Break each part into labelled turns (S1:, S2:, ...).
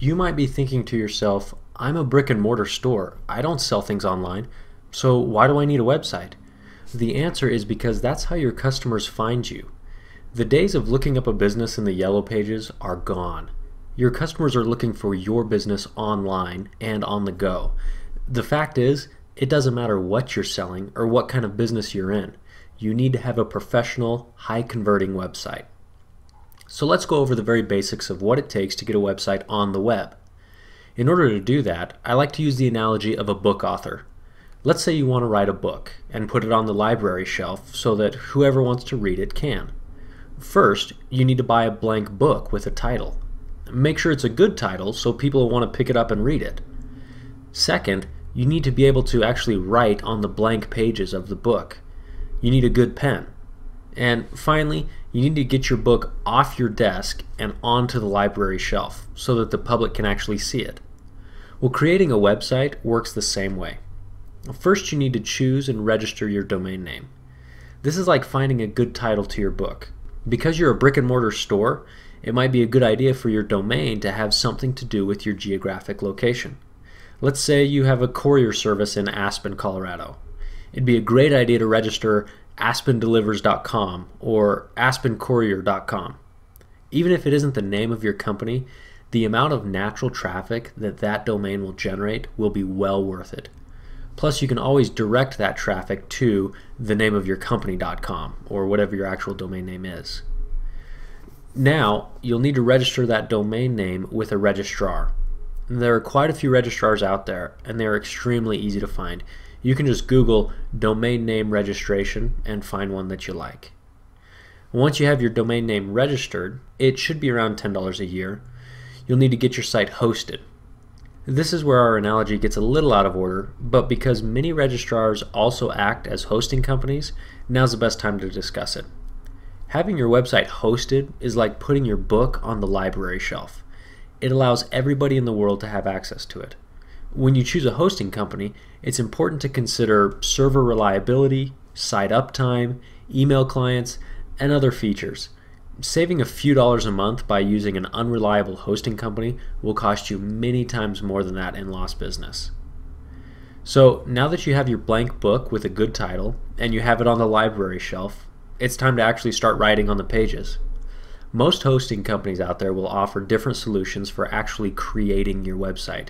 S1: You might be thinking to yourself, I'm a brick and mortar store. I don't sell things online. So why do I need a website? The answer is because that's how your customers find you. The days of looking up a business in the yellow pages are gone. Your customers are looking for your business online and on the go. The fact is, it doesn't matter what you're selling or what kind of business you're in. You need to have a professional, high-converting website. So let's go over the very basics of what it takes to get a website on the web. In order to do that, I like to use the analogy of a book author. Let's say you want to write a book and put it on the library shelf so that whoever wants to read it can. First, you need to buy a blank book with a title. Make sure it's a good title so people will want to pick it up and read it. Second, you need to be able to actually write on the blank pages of the book. You need a good pen. And finally, you need to get your book off your desk and onto the library shelf so that the public can actually see it. Well, creating a website works the same way. First, you need to choose and register your domain name. This is like finding a good title to your book. Because you're a brick and mortar store, it might be a good idea for your domain to have something to do with your geographic location. Let's say you have a courier service in Aspen, Colorado. It'd be a great idea to register aspendelivers.com or aspencourier.com. Even if it isn't the name of your company, the amount of natural traffic that domain will generate will be well worth it. Plus, you can always direct that traffic to the name of your company.com or whatever your actual domain name is. Now, you'll need to register that domain name with a registrar. There are quite a few registrars out there, and they're extremely easy to find. You can just Google domain name registration and find one that you like. Once you have your domain name registered, it should be around $10 a year. You'll need to get your site hosted. This is where our analogy gets a little out of order, but because many registrars also act as hosting companies, now's the best time to discuss it. Having your website hosted is like putting your book on the library shelf. It allows everybody in the world to have access to it. When you choose a hosting company, it's important to consider server reliability, site uptime, email clients, and other features. Saving a few dollars a month by using an unreliable hosting company will cost you many times more than that in lost business. So now that you have your blank book with a good title and you have it on the library shelf, it's time to actually start writing on the pages. Most hosting companies out there will offer different solutions for actually creating your website.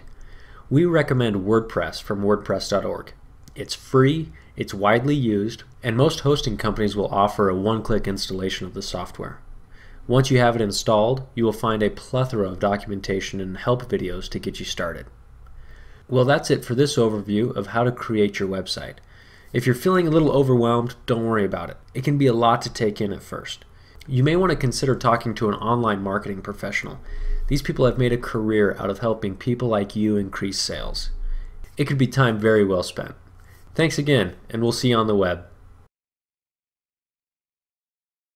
S1: We recommend WordPress from WordPress.org. It's free, it's widely used, and most hosting companies will offer a one-click installation of the software. Once you have it installed, you will find a plethora of documentation and help videos to get you started. Well, that's it for this overview of how to create your website. If you're feeling a little overwhelmed, don't worry about it. It can be a lot to take in at first. You may want to consider talking to an online marketing professional. These people have made a career out of helping people like you increase sales. It could be time very well spent. Thanks again, and we'll see you on the web.